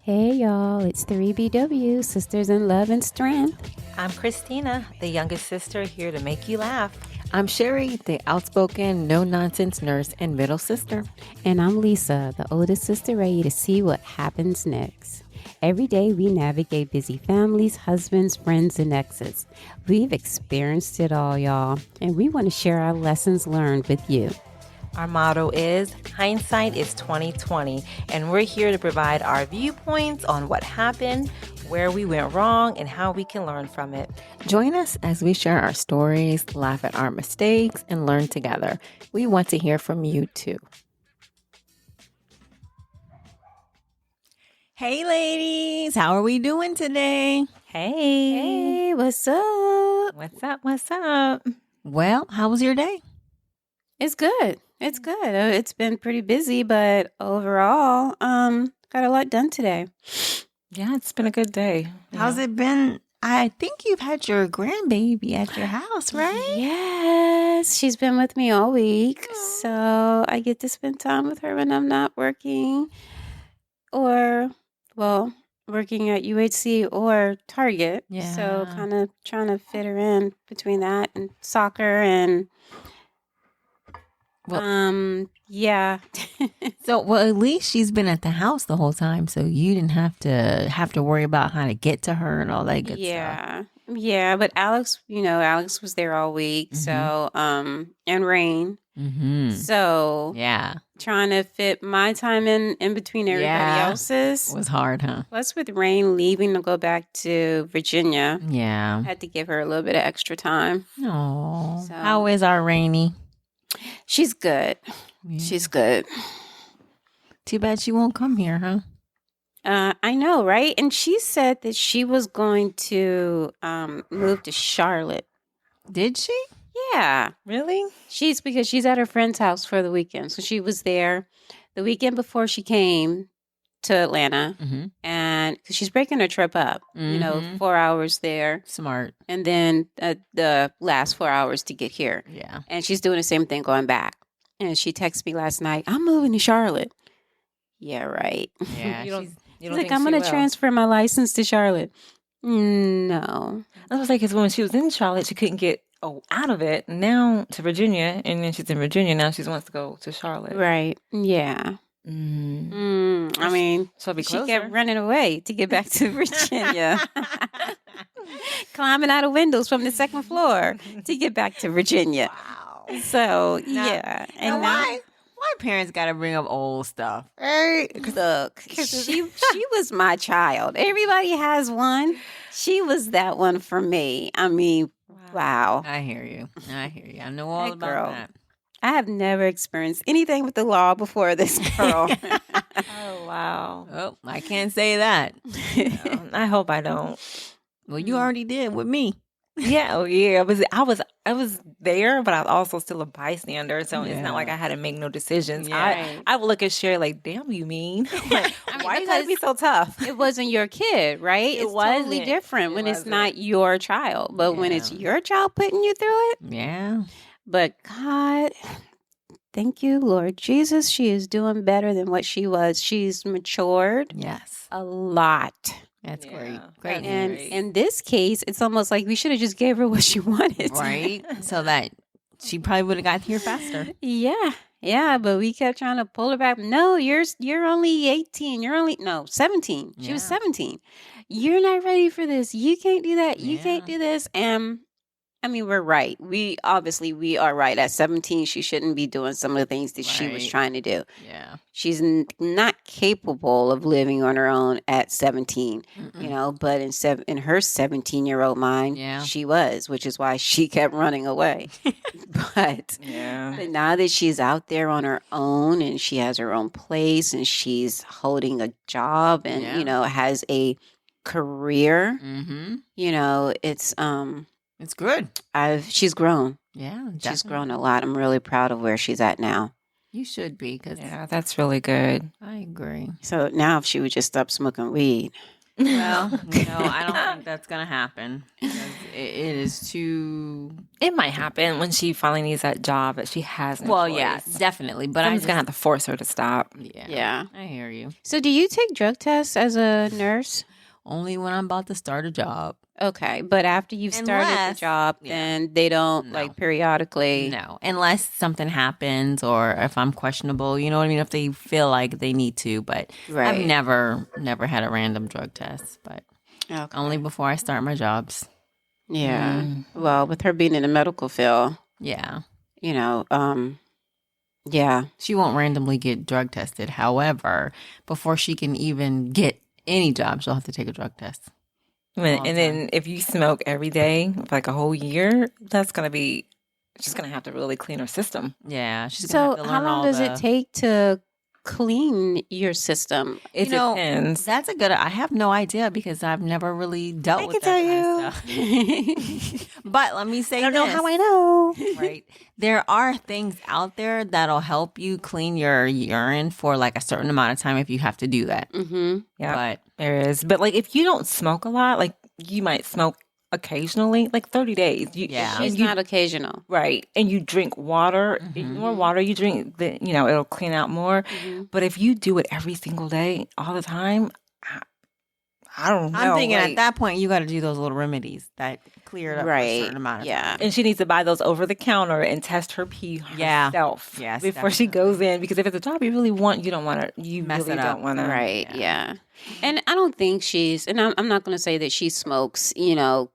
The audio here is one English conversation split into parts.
Hey y'all, it's 3BW, Sisters in Love and Strength. I'm Christina, the youngest sister here to make you laugh. I'm Sherry, the outspoken, no-nonsense nurse and middle sister. And I'm Lisa, the oldest sister ready to see what happens next. Every day we navigate busy families, husbands, friends, and exes. We've experienced it all, y'all, and we want to share our lessons learned with you. Our motto is hindsight is 2020, and we're here to provide our viewpoints on what happened, where we went wrong, and how we can learn from it. Join us as we share our stories, laugh at our mistakes, and learn together. We want to hear from you too. Hey ladies, how are we doing today? Hey, what's up? what's up? What's up? Well, how was your day? It's good. It's good. It's been pretty busy, but overall, got a lot done today. Yeah, it's been a good day. How's it been? I think you've had your grandbaby at your house, right? Yes, she's been with me all week, so I get to spend time with her when I'm not working or, working at UHC or Target. So Yeah. kind of trying to fit her in between that and soccer and, yeah. So, at least she's been at the house the whole time, so you didn't have to worry about how to get to her and all that good stuff. Yeah. Yeah, but Alex was there all week. So, and Rain. Mm-hmm. So, Yeah, trying to fit my time in between everybody Yeah. else's. it was hard, huh? Plus, with Rain leaving to go back to Virginia, Yeah. I had to give her a little bit of extra time. Oh, So- how is our Rainy? She's good. Yeah. She's good. Too bad she won't come here, huh? I know, right? And she said that she was going to move to Charlotte. Did she? Yeah. Really? Because she's at her friend's house for the weekend. So she was there the weekend before she came to Atlanta. Mm-hmm. And because she's breaking her trip up, Mhm. 4 hours there. Smart. And then the last 4 hours to get here. Yeah. And she's doing the same thing going back. And she texted me last night, I'm moving to Charlotte. Yeah, right. Yeah. You don't- she's- You She's don't like, think I'm she going to will? transfer my license to Charlotte. No. I was like, because when she was in Charlotte, she couldn't get out of it. Now to Virginia, and then she's in Virginia. Now she wants to go to Charlotte. Right. Yeah. I mean, So it'll be she closer. kept running away to get back to Virginia. Climbing out of windows from the second floor to get back to Virginia. Wow. So, Now- yeah. And now- why parents got to bring up old stuff? Right? Look, she was my child. Everybody has one. She was that one for me. I mean, wow. I hear you. I know all That about girl. that. I have never experienced anything with the law before this girl. Oh wow. Oh, I can't say that. I hope I don't. Well, you already did with me. Yeah, I was there, but I was also still a bystander. So it's not like I had to make no decisions. Yeah. I would look at Sherry like, "Damn, you mean? Like, why you gotta be so tough?" It wasn't your kid, right? It It's totally wasn't. different It when it's wasn't. not your child. But when it's your child putting you through it, Yeah. but God, thank you, Lord Jesus, she is doing better than what she was. She's matured Yes. a lot. That's Yeah. great. Great And news. in this case, it's almost like we should have just gave her what she wanted. Right? So that she probably would have got here faster. Yeah. Yeah, but we kept trying to pull her back. No, you're only 18. You're only 17. She was Yeah. 17. You're not ready for this. You can't do that. You can't Yeah. do this. And I mean, we're right. We are right. At 17, she shouldn't be doing some of the things that she was Right. trying to do. Yeah. She's not capable of living on her own at 17, but in her 17-year-old mind, Yeah. she was, which is why she kept running away. But Yeah. but now that she's out there on her own and she has her own place and she's holding a job and, Yeah. has a career, Mm-hmm. it's It's good. she's grown. Yeah. She's definitely. grown a lot. I'm really proud of where she's at now. You should be because Yeah, that's really good. I agree. So now if she would just stop smoking weed. Well, no, I don't think that's gonna happen. Because it is too. It might happen when she finally needs that job that she has. No Well, choice. yeah, definitely. But Someone's gonna have to force her to stop. Yeah. I hear you. So do you take drug tests as a nurse? Only when I'm about to start a job. Okay, but after you've started the Unless- job, yeah. then they don't No. like periodically. No, unless something happens or if I'm questionable, you know what I mean? If they feel like they need to, but Right. I've never had a random drug test, but Okay. only before I start my jobs. Yeah. Well, with her being in the medical field, Yeah. you know, yeah. She won't randomly get drug tested. However, before she can even get any job, she'll have to take a drug test. And then if you smoke every day for like a whole year, that's gonna be. She's gonna have to really clean her system. Yeah. She's gonna So have to how learn long all does the- it take to clean your system? It You know, depends. That's a good. I have no idea because I've never really dealt I with can that tell kind of stuff. But let me say, I don't know this, how I know. right? There are things out there that'll help you clean your urine for like a certain amount of time if you have to do that. Mm-hmm. Yeah, But there is. But like, if you don't smoke a lot, like you might smoke occasionally, like 30 days. Yeah. It's and you, not occasional. right, and you drink water. The more water you drink, the it'll clean out more. But if you do it every single day, all the time, I don't know. I'm thinking like- at that point you got to do those little remedies that clear it up for a Right. certain amount of Yeah. time. And she needs to buy those over the counter and test her pee Yeah. herself Yes, before she goes in. Because if it's a job you really want, you don't want to. You Mess really it up. don't want to. Right. Yeah. And I don't think she's, and I'm not going to say that she smokes, you know,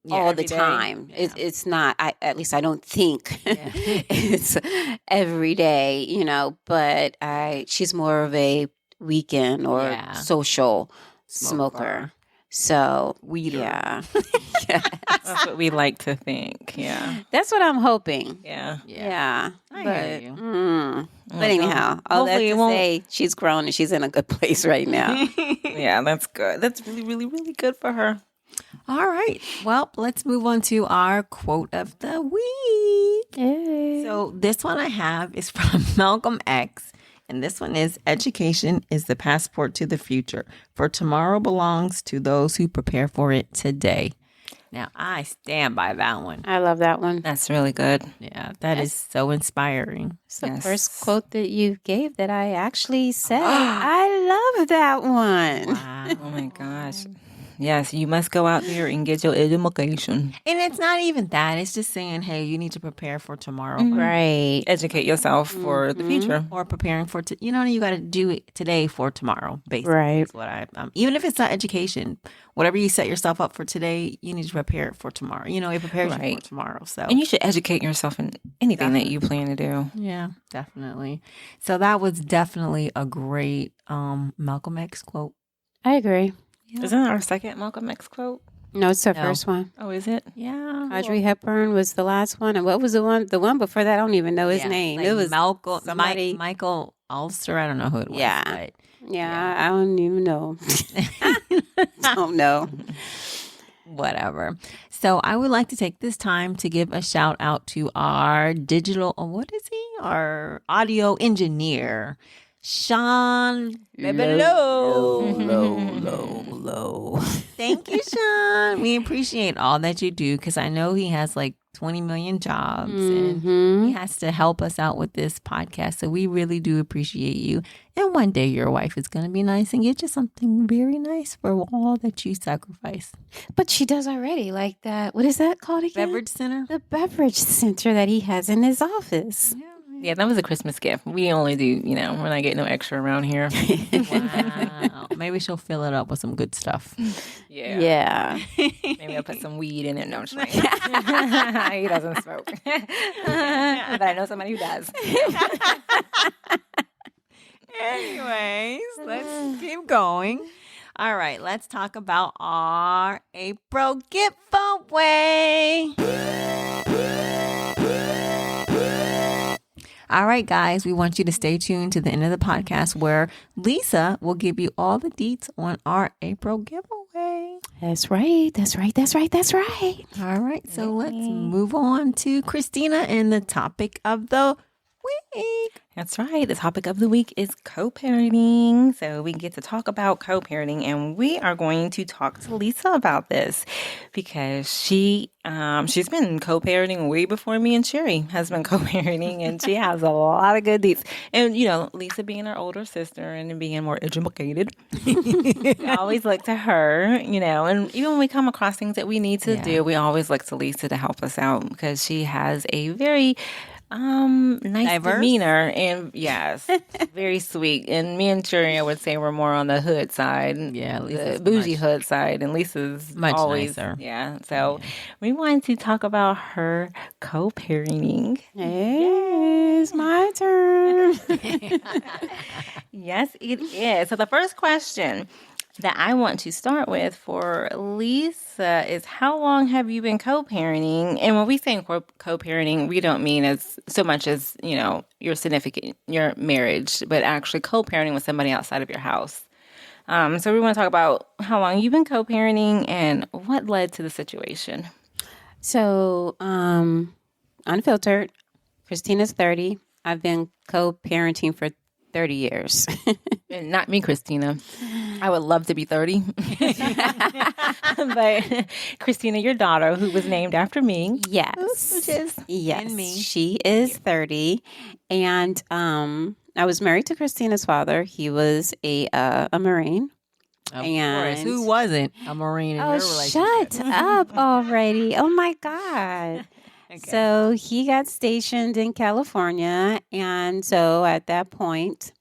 all the every day. time. Yeah. It's not, at least I don't think Yeah. it's every day, you know, but she's more of a weekend or Yeah. social smoker. So, Weeder. yeah. Yes. That's what we like to think. Yeah. That's what I'm hoping. Yeah. Yeah. I but, hear you. But anyhow, all that Hopefully it to won't- say, she's grown and she's in a good place right now. Yeah, that's good. That's really, really, really good for her. All right. Well, let's move on to our quote of the week. So this one I have is from Malcolm X. And this one is, education is the passport to the future, for tomorrow belongs to those who prepare for it today. Now, I stand by that one. I love that one. That's really good. Yeah, that is so inspiring. It's the Yes. first quote that you gave that I actually said. I love that one. Wow. Oh my gosh. Yes, you must go out there and get your education. And it's not even that. It's just saying, hey, you need to prepare for tomorrow. Right. Educate yourself for the future. Or preparing for, you got to do it today for tomorrow, basically. Right. Is what even if it's not education, whatever you set yourself up for today, you need to prepare it for tomorrow. It prepares you Right. for tomorrow. So, And you should educate yourself in anything that you plan to do. yeah, definitely. So that was definitely a great Malcolm X quote. I agree. Isn't that our second Malcolm X quote? No, it's the No. first one. Oh, is it? Yeah. Audrey Hepburn was the last one. And what was the one? The one before that, I don't even know his name. Like it was Malcolm, somebody. Michael Ulster. I don't know who it was. Yeah. But Yeah, I don't even know. Don't know. whatever. So I would like to take this time to give a shout out to our our audio engineer, Sean Bebelow. Low. Thank you, Sean. We appreciate all that you do because I know he has like 20 million jobs and he has to help us out with this podcast. So we really do appreciate you. And one day your wife is going to be nice and get you something very nice for all that you sacrifice. But she does already like that. What is that called again? Beverage Center? The beverage center that he has in his office. Yeah, that was a Christmas gift. We only do, we're not getting no extra around here. Wow. Maybe she'll fill it up with some good stuff. Yeah. Maybe I'll put some weed in it. No, I'm just kidding. He doesn't smoke. But I know somebody who does. Anyways, let's keep going. All right, let's talk about our April giveaway. All right, guys, we want you to stay tuned to the end of the podcast where Lisa will give you all the deets on our April giveaway. That's right. That's right. That's right. That's right. All right, so let's move on to Christina and the topic of the week. That's right. The topic of the week is co-parenting. So we get to talk about co-parenting, and we are going to talk to Lisa about this because she's been co-parenting way before me and Sherry has been co-parenting, and she has a lot of good deeds. And Lisa being our older sister and being more educated, we always look to her. And even when we come across things that we need to do, we always look to Lisa to help us out because she has a very nice diverse demeanor, and yes, very sweet. And me and Sherry, I would say, we're more on the hood side, Lisa's the bougie hood side, and Lisa's much always nicer. So we wanted to talk about her co-parenting. Hey, it's my turn. Yes, it is. So the first question that I want to start with for Lisa is, how long have you been co-parenting? And when we say co-parenting, we don't mean as so much as, your significant, your marriage, but actually co-parenting with somebody outside of your house. So we want to talk about how long you've been co-parenting and what led to the situation. So, unfiltered, Christina's 30. I've been co-parenting for 30 years. And not me, Christina. I would love to be 30. But Christina, your daughter, who was named after me. Yes. Which is Yes. and me. She is 30. And I was married to Christina's father. He was a Marine. Of And- course. Who wasn't a Marine in Oh, her relationship? shut up already. Oh, my God. Okay. So he got stationed in California. And so at that point,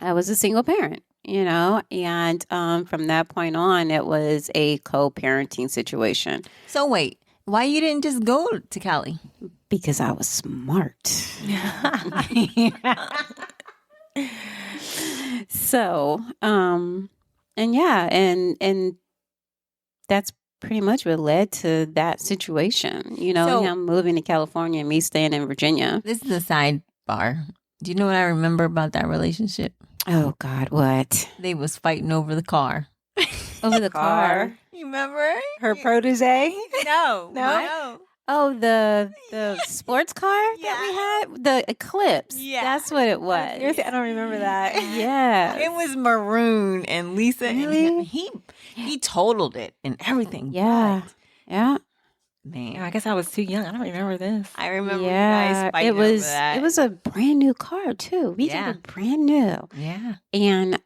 I was a single parent, and from that point on, it was a co-parenting situation So wait, why you didn't just go to Cali? because I was smart. So, and that's pretty much what led to that situation. So- him moving to California and me staying in Virginia. This is a sidebar. Do you know what I remember about that relationship? Oh God, what? They was fighting over the car. Over the car? You remember? her protege. No. No? Oh, the sports car that we had, the Eclipse. Yeah. That's what it was. Seriously, I don't remember that. Yeah. It was maroon, and Lisa and Really? him, he totaled it and everything. Yeah. Yeah. But, man, I guess I was too young. I don't remember this. I remember you Yeah. guys fighting It was over that. it was a brand new car too. We Yeah. got it brand new. Yeah. And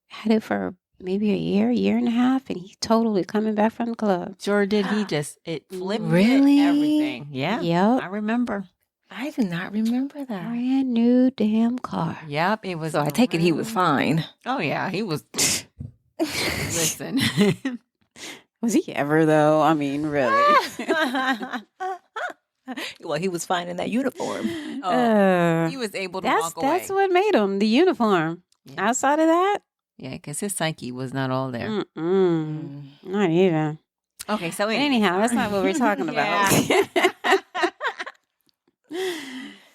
had it for maybe a year and a half, and he totally coming back from the club. Sure did. He just, it flipped it, Really? everything. Yeah. Yep. I remember. I do not remember that. Brand new damn car. Yep. It was. So I take it he was maroon. fine. Oh, yeah. He was. Listen. Was he ever though? I mean, really. Well, he was fine in that uniform. Oh, he was able to walk away. That's what made him the uniform. Yeah. Outside of that, Yeah, because his psyche was not all there. not even. Okay, so Anyhow, that's not what we're talking about.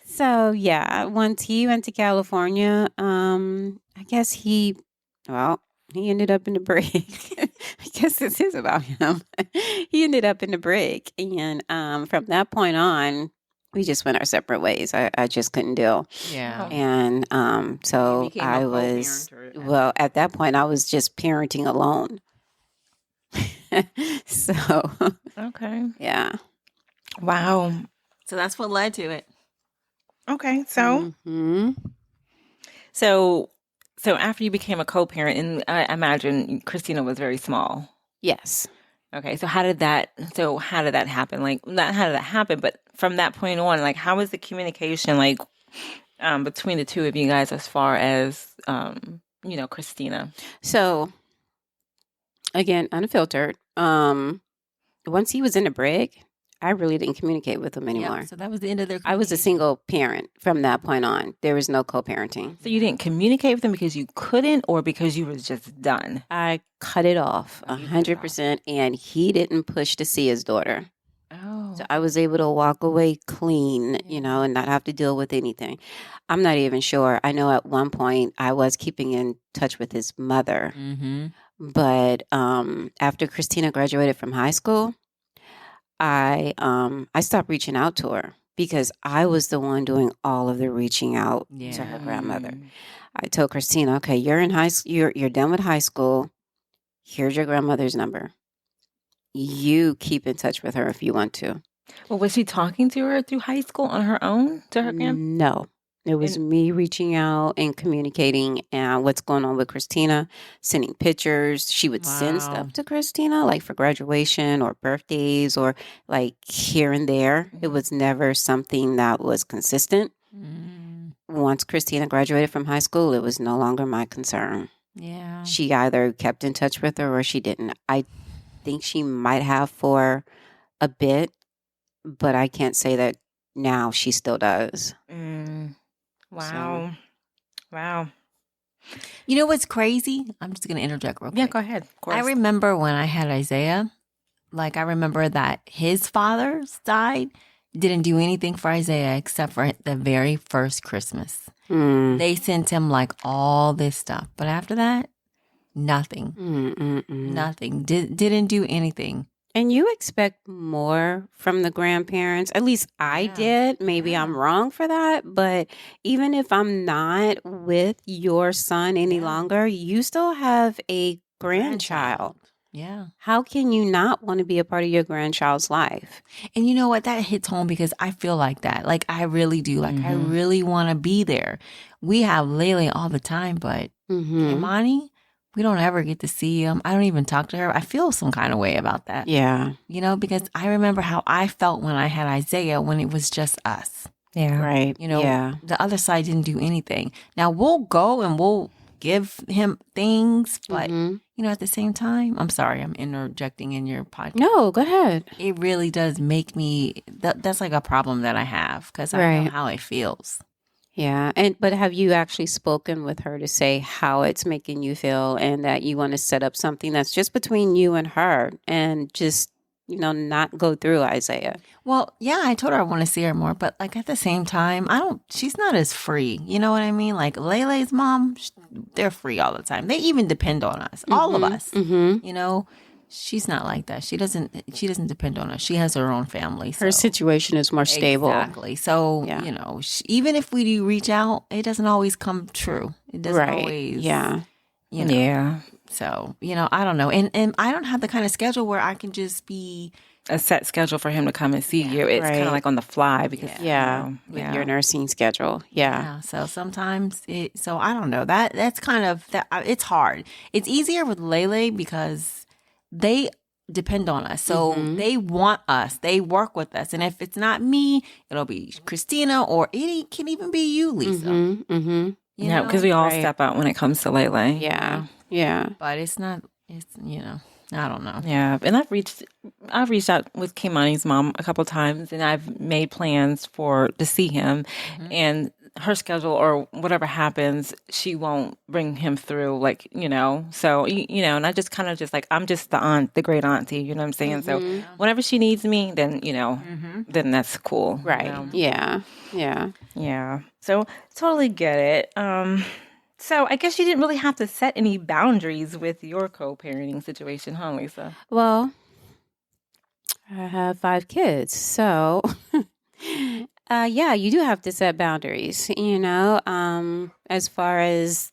So yeah, once he went to California, I guess he ended up in the brig. I guess this is about him. He ended up in the brig, and from that point on, we just went our separate ways. I just couldn't deal, Yeah. and so became a I was co-parent. well at that point. I was just parenting alone. So Okay. yeah. Wow. So that's what led to it. Okay. So Mhm. so after you became a co-parent, and I imagine Christina was very small. Yes. Okay. So how did that happen? Like, not how did that happen, but from that point on, like, how was the communication like between the two of you guys as far as Christina? So again, unfiltered. Once he was in the brig, I really didn't communicate with him anymore. Yep, so that was the end of their I was a communication. single parent from that point on. There was no co-parenting. So you didn't communicate with him because you couldn't, or because you was just done? I cut it off Oh, you cut it off. 100%, and he didn't push to see his daughter. Oh. So I was able to walk away clean, and not have to deal with anything. I'm not even sure. I know at one point I was keeping in touch with his mother, Mhm. but after Christina graduated from high school, I stopped reaching out to her because I was the one doing all of the reaching out to her grandmother. I told Christina, okay, you're in high school, you're done with high school. Here's your grandmother's number. You keep in touch with her if you want to. Well, was she talking to her through high school on her own to her grandmother? No. It was me reaching out and communicating and what's going on with Christina, sending pictures. She would send stuff to Christina, like for graduation or birthdays or like here and there. It was never something that was consistent. Once Christina graduated from high school, it was no longer my concern. Yeah. She either kept in touch with her or she didn't. I think she might have for a bit, but I can't say that now she still does. Wow. Wow. You know what's crazy? I'm just going to interject real quick. Yeah, go ahead. Of course. I remember when I had Isaiah, like I remember that his father died, didn't do anything for Isaiah except for the very first Christmas. They sent him like all this stuff. But after that, nothing. Nothing. Didn't do anything. And you expect more from the grandparents. At least I did. Maybe I'm wrong for that. But even if I'm not with your son any longer, you still have a grandchild. Yeah. How can you not want to be a part of your grandchild's life? And you know what? That hits home because I feel like that. Like I really do. Like I really want to be there. We have Lele all the time, but Imani, we don't ever get to see him. I don't even talk to her. I feel some kind of way about that. Yeah. You know, because I remember how I felt when I had Isaiah when it was just us. Yeah. Right. You know, the other side didn't do anything. Now we'll go and we'll give him things, but you know, at the same time, I'm sorry, I'm interjecting in your podcast. No, go ahead. It really does make me, that's like a problem that I have because I know how it feels. Yeah. But have you actually spoken with her to say how it's making you feel and that you want to set up something that's just between you and her and just, you know, not go through Isaiah? Well, yeah, I told her I want to see her more, but like at the same time, she's not as free. You know what I mean? Like Lele's mom, they're free all the time. They even depend on us, all of us. You know, she's not like that. She doesn't depend on us. She has her own family. So. Her situation is more stable. Exactly. So, you know, even if we do reach out, it doesn't always come true. It doesn't always. Yeah. You know. Yeah. So, you know, I don't know. And I don't have the kind of schedule where I can just be a set schedule for him to come and see you. It's kind of like on the fly because with your nursing schedule. Yeah. So sometimes so I don't know. That's kind of that it's hard. It's easier with Lele because they depend on us. So they want us. They work with us. And if it's not me, it'll be Christina or it can even be you, Lisa. Yeah, because we all step out when it comes to Lele. Yeah. Yeah. But it's you know, I don't know. Yeah. And I've reached out with Kimani's mom a couple times and I've made plans to see him and her schedule or whatever happens, she won't bring him through, like, you know, so, you know, and I just kind of just like, I'm just the aunt, the great auntie, you know what I'm saying? So whenever she needs me, then, you know, then that's cool. Right. You know? Yeah. Yeah. Yeah. So totally get it. So I guess you didn't really have to set any boundaries with your co-parenting situation, huh, Lisa? Well, I have 5 kids, so yeah, you do have to set boundaries, you know, as far as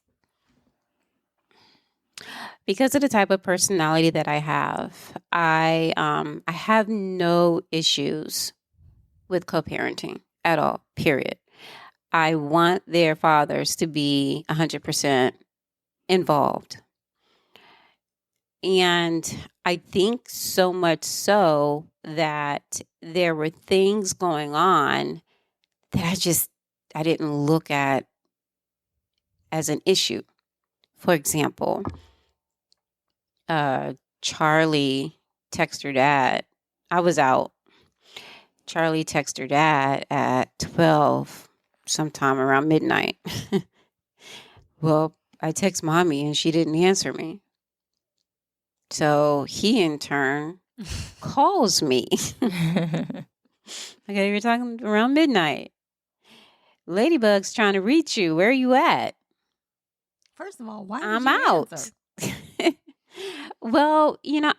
because of the type of personality that I have, I have no issues with co-parenting at all, period. I want their fathers to be 100% involved. And I think so much so that there were things going on that I didn't look at as an issue. For example, Charlie texted her dad. I was out. Charlie texted her dad at 12, sometime around midnight. Well, I text mommy and she didn't answer me. So he in turn calls me. Okay, you're talking around midnight. Ladybug's trying to reach you. Where are you at? First of all, why I'm out. Well, you know,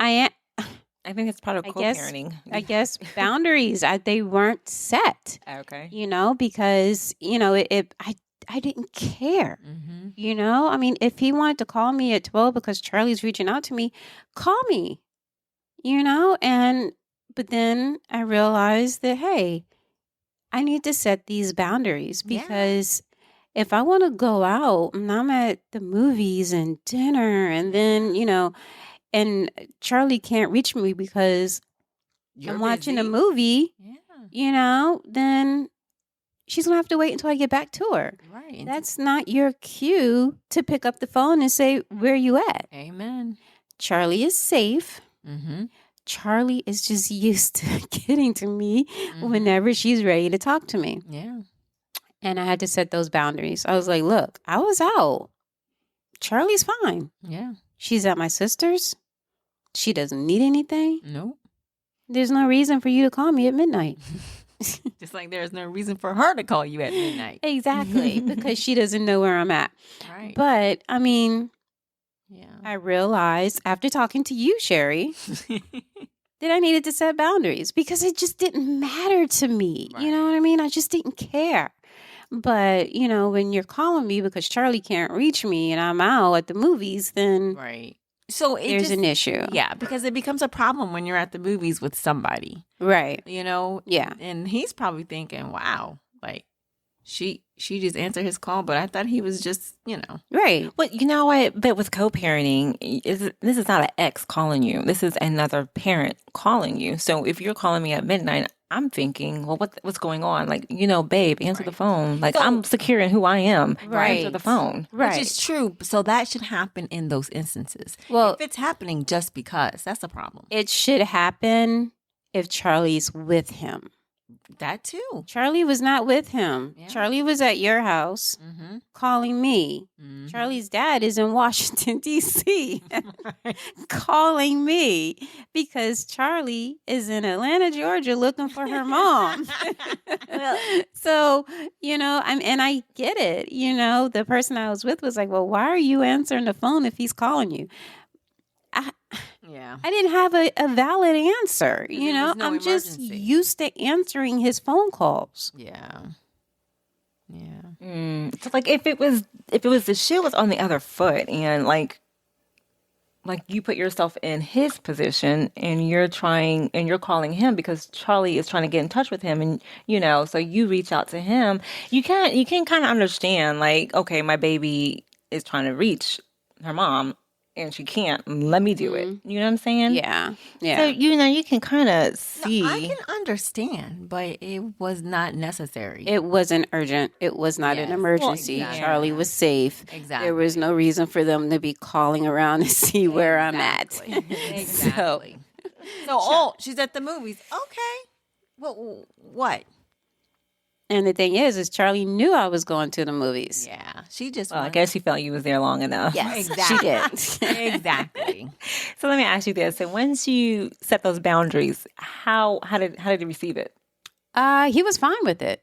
I think it's part of I guess co-parenting. I guess boundaries they weren't set. Okay. Because I didn't care. Mm-hmm. I mean, if he wanted to call me at 12 because Charlie's reaching out to me, call me. And but then I realized that hey, I need to set these boundaries Yeah. because if I want to go out and I'm at the movies and dinner and then, and Charlie can't reach me because You're I'm watching a busy. movie, Yeah. then she's going to have to wait until I get back to her. Right. That's not your cue to pick up the phone and say, where you at? Amen. Charlie is safe. Mm-hmm. Charlie is just used to getting to me Mm-hmm. whenever she's ready to talk to me. Yeah. And I had to set those boundaries. I was like, look, I was out. Charlie's fine. Yeah. She's at my sister's. She doesn't need anything. Nope. There's no reason for you to call me at midnight. Just like there's no reason for her to call you at midnight. Exactly, because she doesn't know where I'm at. Right. But I mean, Yeah. I realized after talking to you, Sherry, that I needed to set boundaries because it just didn't matter to me. You know Right. what I mean? I just didn't care. But, when you're calling me because Charlie can't reach me and I'm out at the movies, then Right. So there's an issue. Yeah, because it becomes a problem when you're at the movies with somebody, Right. Yeah. and he's probably thinking, wow, like she just answered his call, but I thought he was just, Right. Well, you know what? But with co-parenting, this is not an ex calling you. This is another parent calling you. So if you're calling me at midnight, I'm thinking, well, what's going on? Like, babe, answer the phone. Like, So- I'm secure in who I am. Right. Answer the phone. Right. Which is true. So that should happen in those instances. Well, If it's happening just because, that's a problem. it should happen if Charlie's with him. That too. Charlie was not with him. Yeah. Charlie was at your house Mm-hmm. calling me. Charlie's dad is in Washington, D.C., calling me because Charlie is in Atlanta, Georgia, looking for her mom. So, and I get it. The person I was with was like, well, why are you answering the phone if he's calling you? Yeah. I didn't have a valid answer. There was no I'm just emergency. used to answering his phone calls. Yeah. Yeah. So like if it was the shoe was on the other foot and like you put yourself in his position and you're calling him because Charlie is trying to get in touch with him and so you reach out to him, you can kind of understand like, okay, my baby is trying to reach her mom and she can't. Let me do it. You know what I'm saying? Yeah. Yeah. So you can kind of see. I can understand, but it was not necessary. It wasn't urgent. It was not an Yes. emergency. Well, exactly. Charlie was safe. Exactly. There was no reason for them to be calling around to see where I'm at. Exactly. So, she's at the movies. Okay. What? And the thing is Charlie knew I was going to the movies. Yeah. She just Well, I wanted- guess she felt you was there long enough. Yes, Exactly. she did. Exactly. So let me ask you this: so once you set those boundaries, how did he receive it? He was fine with it.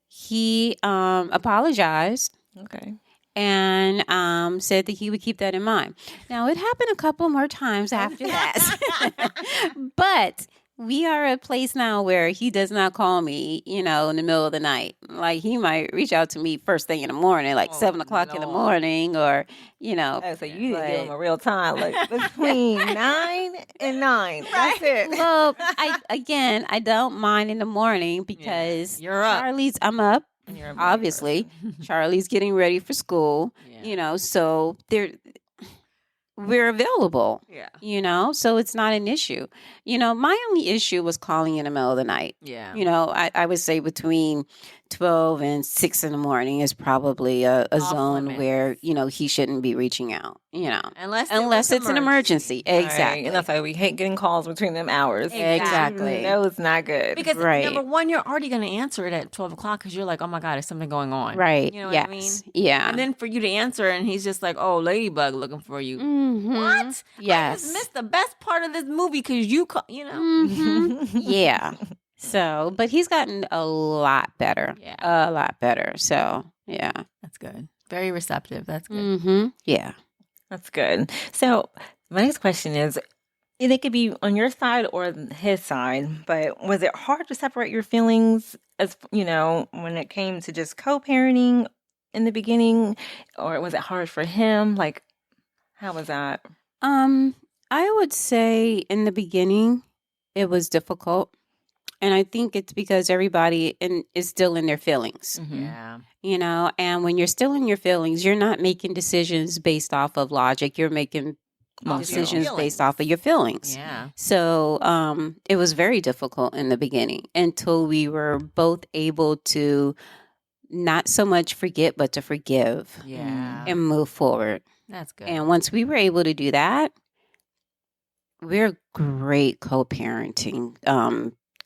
He apologized Okay. and said that he would keep that in mind. Now, it happened a couple more times after that. But we are at a place now where he does not call me, in the middle of the night. Like, he might reach out to me first thing in the morning, like 7 o'clock in the morning, or, Oh, so you didn't give him but- a real time, like between 9 and 9. That's it. Well, I don't mind in the morning because You're up. I'm up. And you're a Obviously, Charlie's getting ready for school, Yeah. so we're available, Yeah. so it's not an issue. My only issue was calling in the middle of the night. Yeah. I would say between 12 and 6 in the morning is probably a zone limits. where, he shouldn't be reaching out, Unless it's an emergency. Right. Exactly. And that's why we hate getting calls between them hours. Exactly. No, it's not good. Because Right. number one, you're already going to answer it at 12 o'clock because you're like, oh my God, is something going on? Right. You know what yes. I mean? Yeah. And then for you to answer, and he's just like, oh, Ladybug looking for you. Mhm. What? I just Yes. missed the best part of this movie because Mhm. Yeah. So, but he's gotten a lot better. Yeah. A lot better. So, yeah. That's good. Very receptive. That's good. Yeah. That's good. So My next question is, and it could be on your side or his side, but was it hard to separate your feelings as, when it came to just co-parenting in the beginning, or was it hard for him? Like, how was that? I would say in the beginning it was difficult. And I think it's because everybody is still in their feelings, Yeah. and when you're still in your feelings, you're not making decisions based off of logic. You're making decisions based off of your feelings. Yeah. So it was very difficult in the beginning until we were both able to not so much forget, but to forgive Yeah. and move forward. That's good. And once we were able to do that, we're great co-parenting,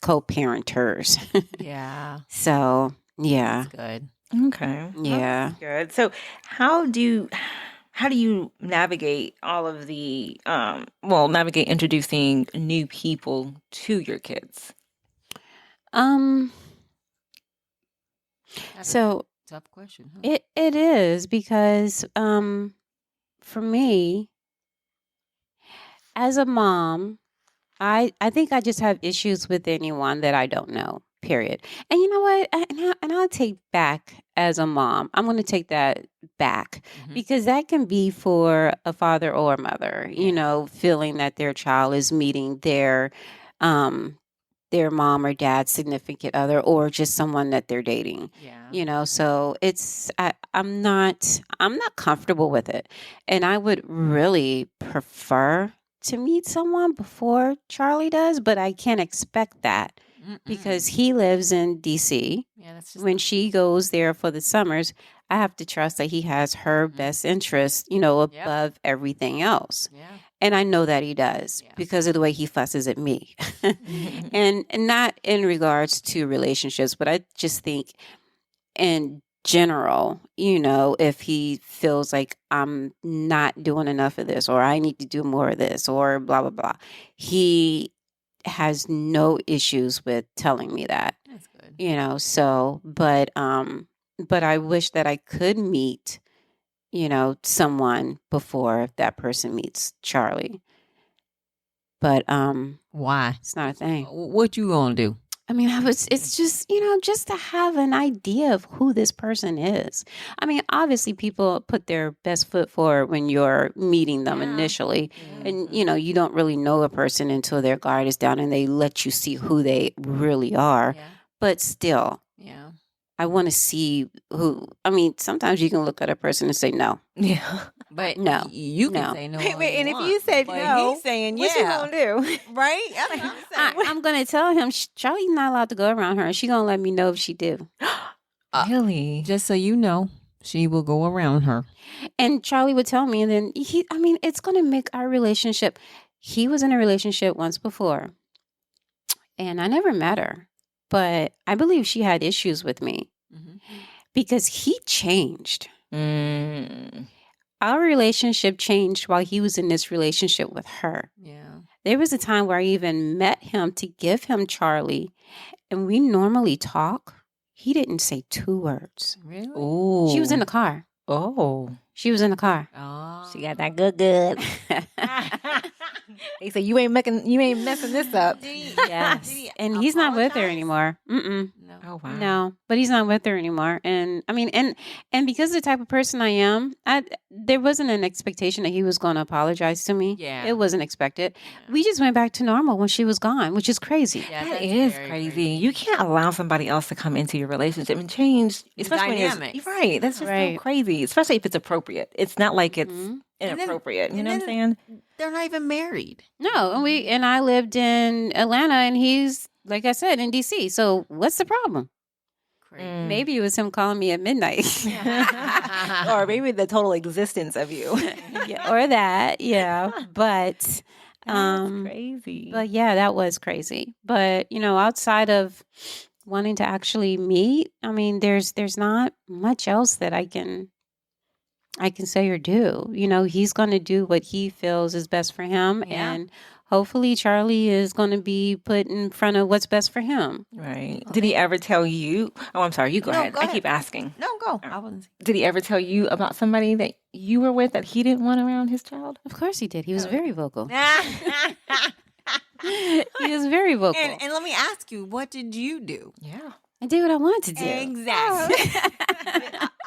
co-parenters. Yeah. So, yeah. That's good. Okay. Yeah. That's good. So how do you navigate all of the navigate introducing new people to your kids? That's a So tough question. Huh? it is because for me as a mom, I think I just have issues with anyone that I don't know. Period. And you know what? And I'll take back as a mom. I'm going to take that back because that can be for a father or a mother. Feeling that their child is meeting their mom or dad's significant other, or just someone that they're dating. Yeah. So I'm not comfortable with it, and I would really prefer to meet someone before Charlie does, but I can't expect that because he lives in DC. Yeah, that's just When she goes there for the summers, I have to trust that he has her best interest, above everything else. yeah. And I know that he does because of the way he fusses at me. and not in regards to relationships, but I just think in general, if he feels like I'm not doing enough of this, or I need to do more of this, or blah, blah, blah, he has no issues with telling me that. That's good. So, but I wish that I could meet, someone before that person meets Charlie. But Why? it's not a thing. What you gonna do? I mean, it's just, just to have an idea of who this person is. I mean, obviously people put their best foot forward when you're meeting them initially. And, you don't really know a person until their guard is down and they let you see who they really are. Yeah. But still, Yeah. I want to see who. I mean, sometimes you can look at a person and say no. Yeah. But No. you can No. say no. Wait, all and if want, you said but no, he's saying what you yeah. gonna do? Right? That's what I'm saying. I'm going to tell him, Charlie's not allowed to go around her. And she's going to let me know if she do. Really? Just so you know, she will go around her. And Charlie would tell me, and then it's going to make our relationship. He was in a relationship once before, and I never met her, but I believe she had issues with me because he changed. Our relationship changed while he was in this relationship with her. Yeah. There was a time where I even met him to give him Charlie, and we normally talk. He didn't say 2 words. Really? Oh. She was in the car. Oh. She was in the car. Oh. She got that good. They say you ain't messing this up. Yes. And he's not with her anymore. Mm-mm. No. Oh wow. No, but he's not with her anymore. And I mean, and because of the type of person I am, there wasn't an expectation that he was going to apologize to me. Yeah. It wasn't expected. Yeah. We just went back to normal when she was gone, which is crazy. Yeah, That that's is very crazy. You can't allow somebody else to come into your relationship and change, especially when dynamics. it's right. That's just Right. so crazy, especially if it's appropriate. It's not like it's Mhm. inappropriate. You and know what I'm then- saying? They're not even married. No, and I lived in Atlanta, and he's, like I said, in DC. So what's the problem? Crazy. Maybe it was him calling me at midnight. Or maybe the total existence of you. Yeah, or that, yeah. But That's crazy. But yeah, that was crazy. But outside of wanting to actually meet, I mean, there's not much else that I can I can say or do. He's going to do what he feels is best for him. Yeah. And hopefully Charlie is going to be put in front of what's best for him. Right. Did he ever tell you? Oh, I'm sorry. You go No, ahead. go I ahead. keep asking. No, go. I wasn't. Did he ever tell you about somebody that you were with that he didn't want around his child? Of course he did. He was very vocal. He was very vocal. And let me ask you, what did you do? Yeah. I did what I wanted to do. Exactly.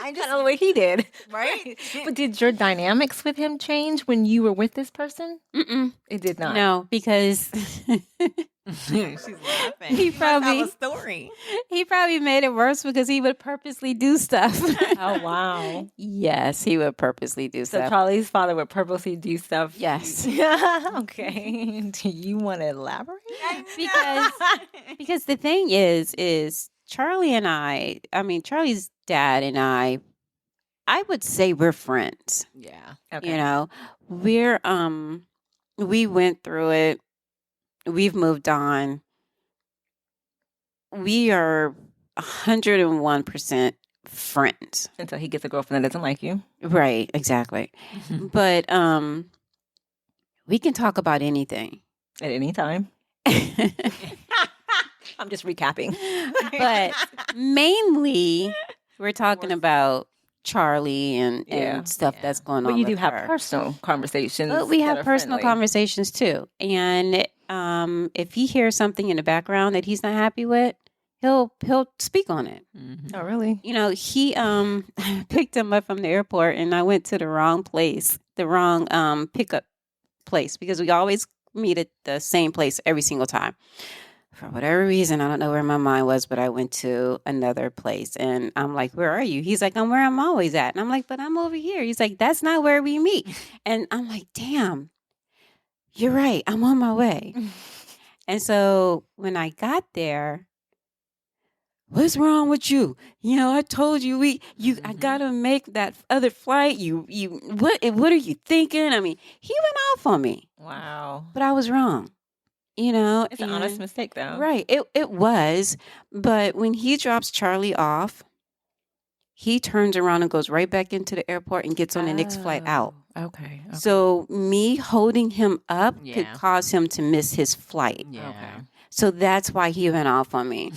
I just Kind of the way he did. right. But did your dynamics with him change when you were with this person? Mm-mm. It did not. No, because She's laughing. He You must have probably- a story. he probably made it worse because he would purposely do stuff. Oh, wow. Yes, he would purposely do So stuff. Charlie's father would purposely do stuff. Yes. Okay. Do you want to elaborate? Because the thing is Charlie and Charlie's dad and I would say we're friends. Yeah. Okay. We went through it. We've moved on. We are 101% friends. Until he gets a girlfriend that doesn't like you. Right, exactly. But we can talk about anything. At any time. I'm just recapping. But mainly we're talking about Charlie and Yeah. stuff that's going But on. you do with have her. personal conversations. But we that have are personal friendly. conversations too. And if he hears something in the background that he's not happy with, he'll speak on it. Oh, really? He picked him up from the airport, and I went to the wrong place, the wrong pickup place, because we always meet at the same place every single time. For whatever reason, I don't know where my mind was, but I went to another place, and I'm like, "Where are you?" He's like, "I'm where I'm always at," and I'm like, "But I'm over here." He's like, "That's not where we meet," and I'm like, "Damn, you're right. I'm on my way." And so when I got there, what's wrong with you? I told you I gotta make that other flight. What are you thinking? I mean, he went off on me, Wow. but I was wrong. It's an honest and- mistake, though. Right. It was. But when he drops Charlie off, he turns around and goes right back into the airport and gets on the next flight out. Oh, Okay. So me holding him up could Yeah. cause him to miss his flight. Yeah. So that's why he went off on me.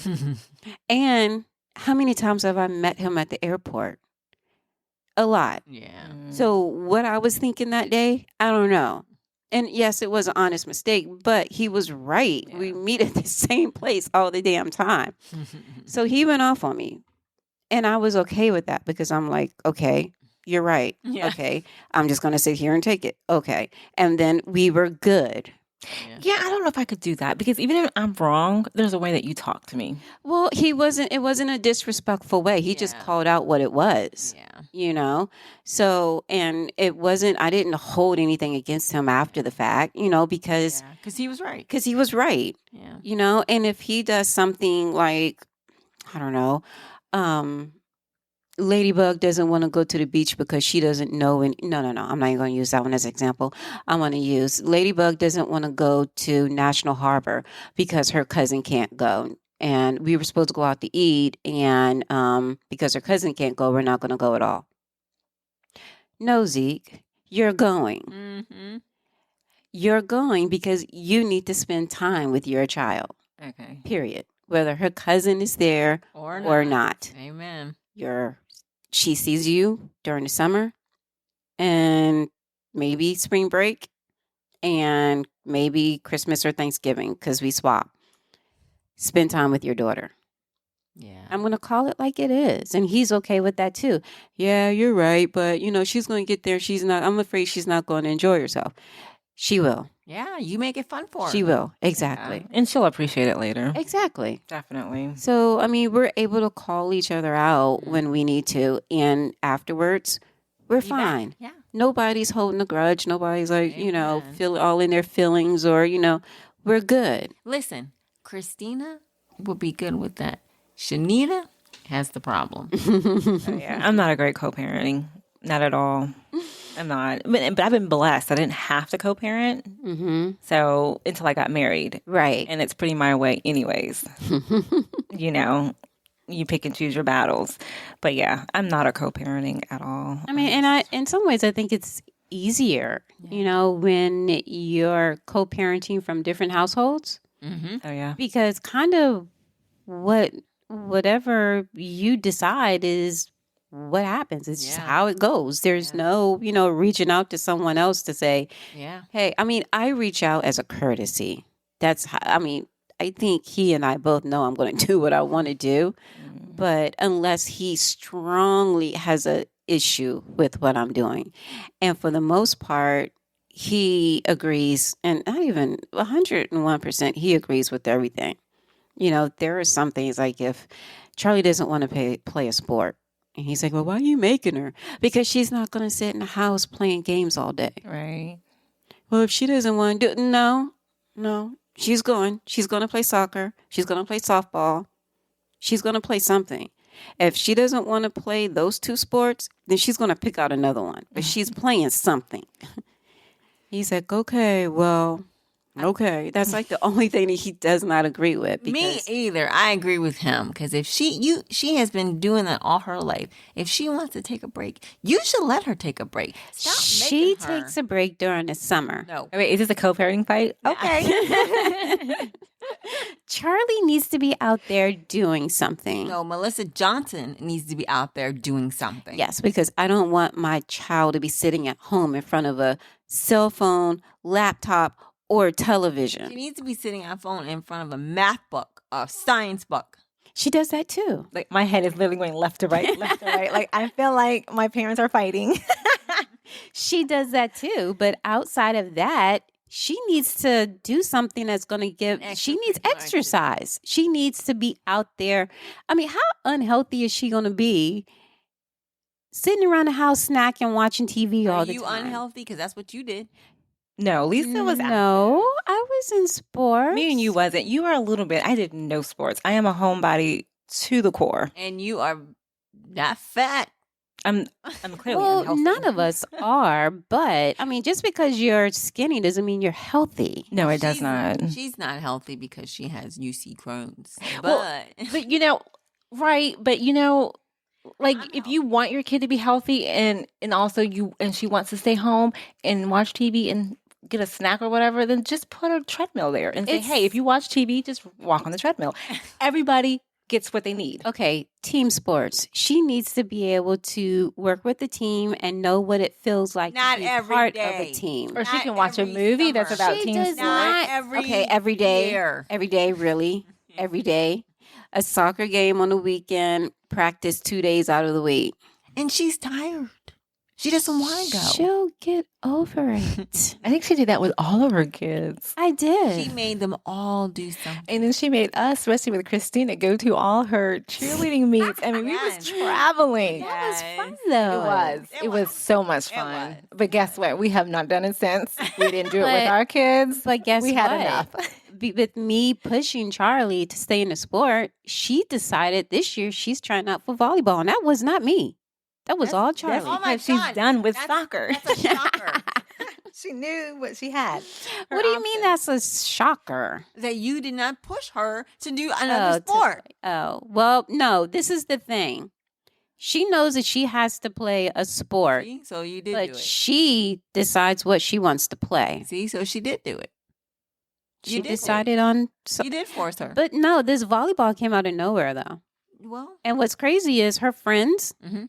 And how many times have I met him at the airport? A lot. Yeah. So what I was thinking that day, I don't know. And yes, it was an honest mistake, but he was right. Yeah. We meet at the same place all the damn time. So he went off on me. And I was okay with that because I'm like, okay, you're right. Yeah. Okay. I'm just going to sit here and take it. Okay. And then we were good. Yeah, I don't know if I could do that because even if I'm wrong, there's a way that you talk to me. Well, it wasn't a disrespectful way. He just Yeah. called out what it was. Yeah. So, and I didn't hold anything against him after the fact, because Because he was right. he was right, Yeah. and if he does something like, I don't know, Ladybug doesn't want to go to the beach because she doesn't know. No, I'm not even going to use that one as an example. I'm going to use Ladybug doesn't want to go to National Harbor because her cousin can't go. And we were supposed to go out to eat. And because her cousin can't go, we're not going to go at all. No, Zeke, you're going. Mm-hmm. You're going because you need to spend time with your child, Okay. period. Whether her cousin is there or not. Amen. She sees you during the summer and maybe spring break and maybe Christmas or Thanksgiving because we swap. Spend time with your daughter. Yeah. I'm going to call it like it is. And he's okay with that too. Yeah, you're right. But, she's going to get there. I'm afraid she's not going to enjoy herself. She will. Yeah. You make it fun for her. She will. Exactly. And she'll appreciate it later. Exactly. Definitely. So, we're able to call each other out when we need to. And afterwards, we're Be back. fine. Yeah. Nobody's holding a grudge. Nobody's like, Amen. feel all in their feelings or, we're good. Listen, Christina will be good with that. Shanita has the problem. Yeah, I'm not a great co-parenting. Not at all. I'm not. But I've been blessed. I didn't have to co-parent. Mm-hmm. So until I got married. Right. And it's pretty my way anyways. You you pick and choose your battles. But yeah, I'm not a co-parenting at all. I mean, and in some ways, I think it's easier, when you're co-parenting from different households, Oh yeah. because kind of whatever you decide is what happens. It's just how it goes. There's no, reaching out to someone else to say, hey, I mean, I reach out as a courtesy. That's how, I mean, I think he and I both know I'm going to do what I want to do. But unless he strongly has a issue with what I'm doing. And for the most part, he agrees, and not even 101%, he agrees with everything. There are some things like if Charlie doesn't want to play a sport, and he's like, well, why are you making her? Because she's not going to sit in the house playing games all day. Right. Well, if she doesn't want to do it, no, she's going to play soccer. She's going to play softball. She's going to play something. If she doesn't want to play those two sports, then she's going to pick out another one. But she's playing something. He's like, okay. That's like the only thing that he does not agree with. Me either. I agree with him because if she has been doing that all her life. If she wants to take a break, you should let her take a break. Stop She making her. takes a break during the summer. No. Wait, is this a co-parenting fight? Okay. Charlie needs to be out there doing something. No, Melissa Johnson needs to be out there doing something. Yes, because I don't want my child to be sitting at home in front of a cell phone, laptop, or television. She needs to be sitting on a phone in front of a math book, a science book. She does that too. Like my head is literally going left to right, left to right. Like I feel like my parents are fighting. She does that too. But outside of that, she needs to do something that's going to she needs exercise. She needs to be out there. I mean, how unhealthy is she going to be sitting around the house snacking, watching TV all the time? Are you unhealthy? Because that's what you did. No, Lisa was No, I was in sports. Me and you wasn't. You were a little bit. I did no sports. I am a homebody to the core. And you are not fat. I'm clearly well, unhealthy. none of us are, but I mean, just because you're skinny doesn't mean you're healthy. No, it does not. She's not healthy because she has UC Crohn's. But right. But like if you want your kid to be healthy and also she wants to stay home and watch TV and get a snack or whatever, then just put a treadmill there and say, hey, if you watch TV, just walk on the treadmill. Everybody gets what they need. Okay, team sports. She needs to be able to work with the team and know what it feels like Not to be every part day. of a team. Or she Not can watch a every movie that's summer. about She team does sports. not. Every day. year. Every day, really. Every day. A soccer game on the weekend, practice 2 days out of the week. And she's tired. She doesn't want to go. She'll get over it. I think she did that with all of her kids. I did. She made them all do something. And then she made us, especially with Christina, go to all her cheerleading meets. I mean, we was Yes. traveling. That was fun, It though. was. It was so much It fun. was. But guess what? We have not done it since. We didn't do it But- with our kids. But guess we had what? enough. With me pushing Charlie to stay in the sport, she decided this year she's trying out for volleyball. And that was not me. That was all Charlie. That's Oh my because she's God. done with That's- soccer. That's a shocker. She knew what she had. What do you mean that's a shocker? That you did not push her to do another sport. Well, no, this is the thing. She knows that she has to play a sport, See? So you did do but it. she decides what she wants to play. See? So she did do it. She You did decided on. You did force her. But no, this volleyball came out of nowhere though. Well, And what's crazy is her friends. Mhm.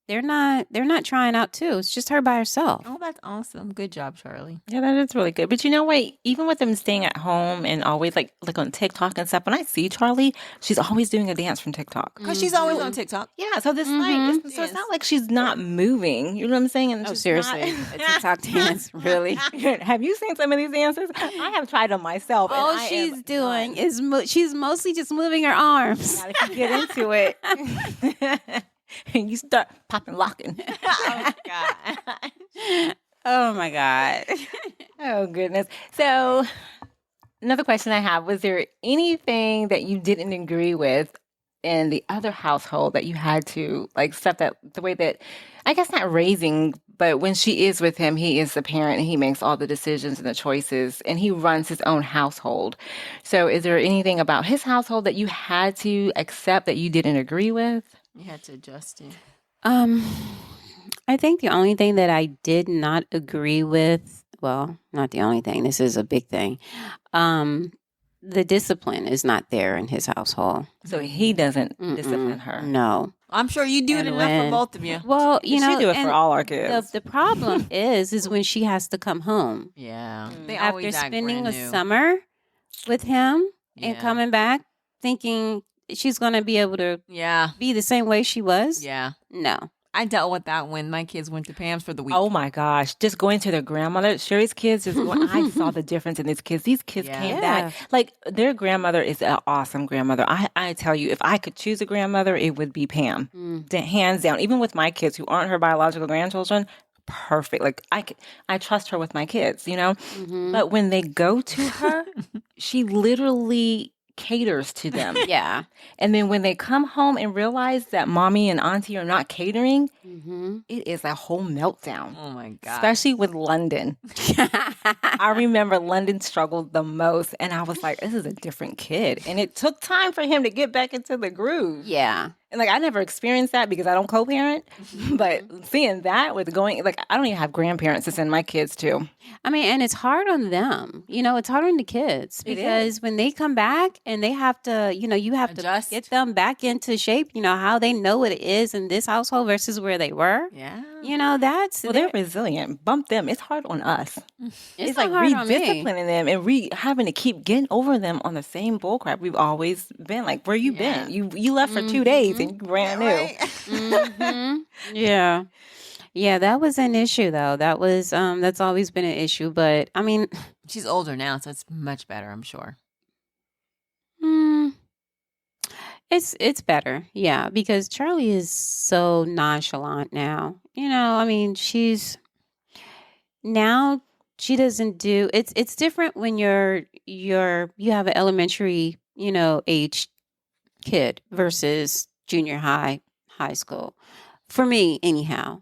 They're not trying out too. It's just her by herself. oh, that's awesome. Good job, Charlie. Yeah, that is really good. But you know what? Even with them staying at home and always like on TikTok and stuff, when I see Charlie, she's always doing a dance from TikTok. Because she's always on TikTok. Yeah, so this Mhm. like so it's not like she's not moving. You know what I'm saying? And it's Oh, just seriously, not- a TikTok dance, really? Have you seen some of these dances? I have tried them myself. and All I she's am doing done. is she's mostly just moving her arms. Now, if you get into it, and you start popping, locking. Oh, God. Oh my god! Oh, goodness. So, another question I have, was there anything that you didn't agree with in the other household that you had to like stuff that the way that I guess not raising, but when she is with him, he is the parent and he makes all the decisions and the choices and he runs his own household. So is there anything about his household that you had to accept that you didn't agree with? You had to adjust it. I think the only thing that I did not agree with, well, not the only thing, this is a big thing. The discipline is not there in his household. So he doesn't Mm-mm. discipline her. No. I'm sure you do it And enough for both of you. Well, you know, she do it and for all our kids. the problem is when she has to come home Yeah. They after always act spending brand a new. summer with him and Yeah. coming back thinking she's going to be able to Yeah. be the same way she was. Yeah. No. I dealt with that when my kids went to Pam's for the week. Oh my gosh. Just going to their grandmother. Sherry's kids is when I saw the difference in these kids. These kids Yeah. came Yeah. back. Like their grandmother is an awesome grandmother. I tell you, if I could choose a grandmother, it would be Pam. Hands down. Even with my kids who aren't her biological grandchildren, perfect. Like I trust her with my kids, you know? But when they go to her, she literally caters to them. Yeah. And then when they come home and realize that mommy and auntie are not catering, it is a whole meltdown. Oh my God. Especially with London. I remember London struggled the most, and I was like, this is a different kid. And it took time for him to get back into the groove. Yeah. And like, I never experienced that because I don't co parent, but seeing that with going, like, I don't even have grandparents to send my kids to. I mean, and it's hard on them. You know, it's hard on the kids It because when they come back and they have to, you know, you have Adjust. to get them back into shape, you know, how they know what it is in this household versus where they were. Yeah. You know, that's Well, they're resilient. Bump them. It's hard on us. it's like not hard on me. redisciplining them and having to keep getting over them on the same bullcrap we've always been. Like, where you been? You left for 2 days and you brand new. Yeah. Yeah, that was an issue though. That was that's always been an issue, but I mean, She's older now, so it's much better, I'm sure. it's better. Yeah, because Charlie is so nonchalant now. You know, I mean, she doesn't do it's different when you have an elementary, you know, age kid versus junior high school. For me, anyhow.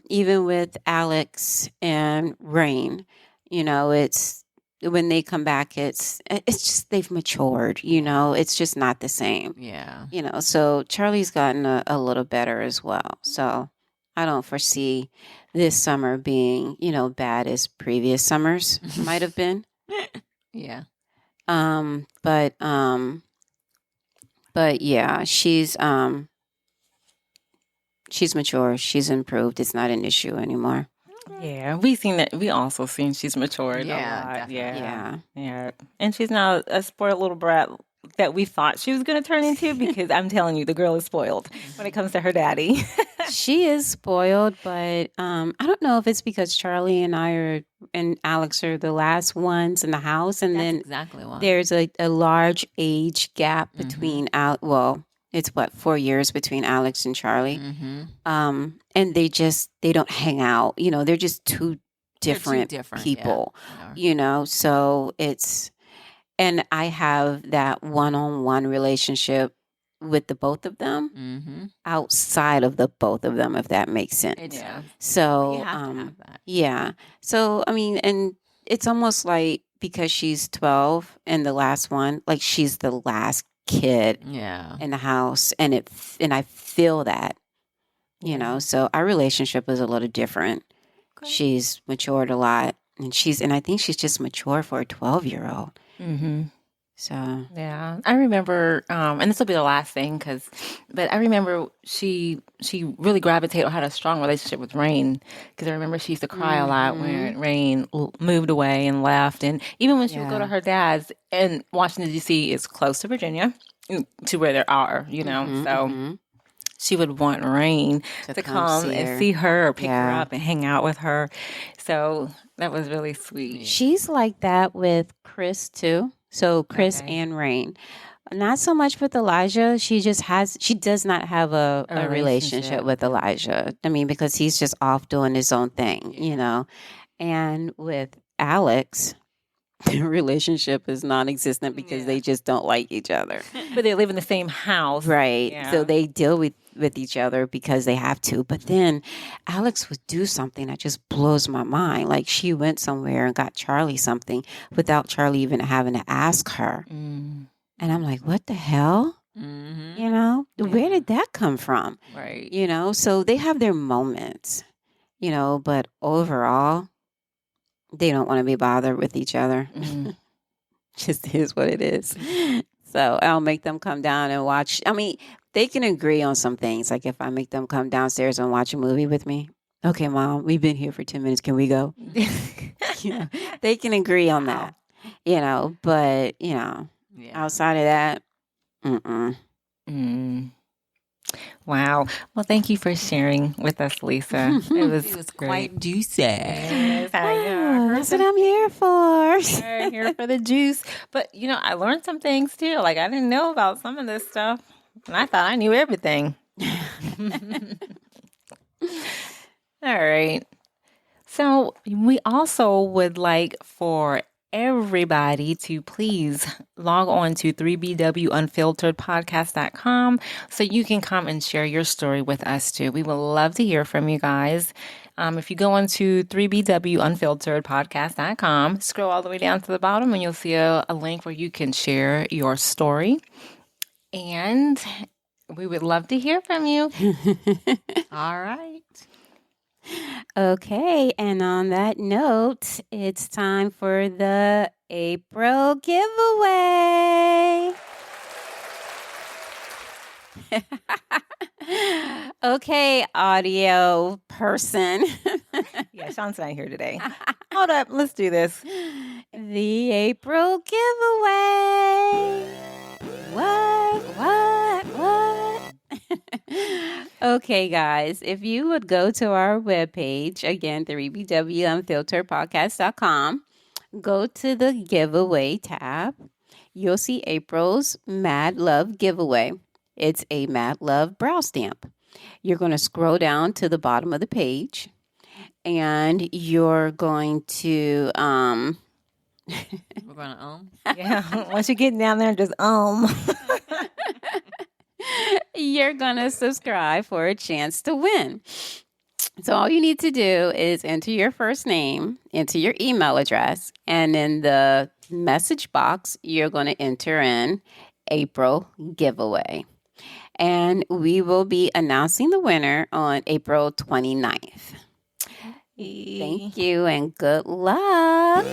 Even with Alex and Rain, you know, it's when they come back, it's just they've matured. You know, it's just not the same. Yeah. You know, so Charlie's gotten a little better as well. So I don't foresee this summer being, you know, bad as previous summers might have been. Yeah. But yeah, she's mature. She's improved. It's not an issue anymore. Yeah, we seen that. We also seen she's matured Yeah, a lot. definitely. Yeah. And she's now a spoiled little brat that we thought she was going to turn into because I'm telling you, the girl is spoiled when it comes to her daddy. She is spoiled, but I don't know if it's because Charlie and Alex are the last ones in the house, and That's then exactly why. there's a large age gap between it's 4 years between Alex and Charlie. And they don't hang out. You know, they're just two different, people. Yeah. You know, so and I have that one-on-one relationship with the both of them outside of the both of them, if that makes sense. It does. So You have to have that. yeah. So I mean, and it's almost like because she's 12 and the last one, like she's the last kid Yeah. in the house, and I feel that, you know. So our relationship is a little different. Okay. She's matured a lot, and I think she's just mature for a 12-year-old. So Yeah, I remember, and this will be the last thing, but I remember she really gravitated or had a strong relationship with Rain, because I remember she used to cry a lot when Rain moved away and left, and even when she would go to her dad's, and Washington D.C. is close to Virginia, to where there are, you know, so she would want Rain to come and see her or pick her up and hang out with her, so that was really sweet. she's like that with Chris too. So Chris and Rain. Not so much with Elijah. She does not have a relationship with Elijah. I mean, because he's just off doing his own thing, you know. And with Alex, their relationship is non-existent because they just don't like each other. But they live in the same house. Right. Yeah. So they deal with each other because they have to. But then Alex would do something that just blows my mind. Like she went somewhere and got Charlie something without Charlie even having to ask her. Mm. And I'm like, what the hell? Mm-hmm. You know, where did that come from? Right. You know, so they have their moments, you know, but overall, they don't want to be bothered with each other. Mm. Just is what it is. So I'll make them come down and watch. I mean, they can agree on some things. Like if I make them come downstairs and watch a movie with me. Okay, Mom, we've been here for 10 minutes. Can we go? You know, they can agree on that, you know, but, you know, outside of that, Mm. Wow. Well, thank you for sharing with us, Lisa. It was quite great. juicy. Yes, I Oh, know. that's what I'm here for. We're here for the juice. But, you know, I learned some things too. Like, I didn't know about some of this stuff. And I thought I knew everything. All right. So, we also would like for everybody to please log on to 3BWUnfilteredPodcast.com so you can come and share your story with us too. We would love to hear from you guys. If you go on to 3BWUnfilteredPodcast.com, scroll all the way down to the bottom and you'll see a link where you can share your story. And we would love to hear from you. All right. Okay, and on that note, it's time for the April giveaway. Okay, audio person. Yeah, Sean's not here today. Hold up, let's do this. The April giveaway. What? Okay, guys, if you would go to our webpage, again, 3BWUnfilteredPodcast.com, go to the giveaway tab. You'll see April's Mad Love giveaway. It's a Mad Love brow stamp. You're going to scroll down to the bottom of the page, and you're going to We're going to Yeah, once you get down there, just you're going to subscribe for a chance to win. So all you need to do is enter your first name, enter your email address, and in the message box, you're going to enter in April giveaway. And we will be announcing the winner on April 29th. Thank you and good luck.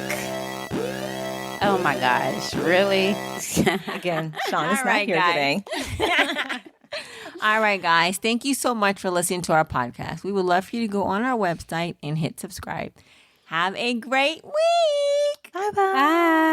Oh my gosh, really? again, Sean is All not right, here guys. today. All right, guys. Thank you so much for listening to our podcast. We would love for you to go on our website and hit subscribe. Have a great week. Bye-bye. Bye.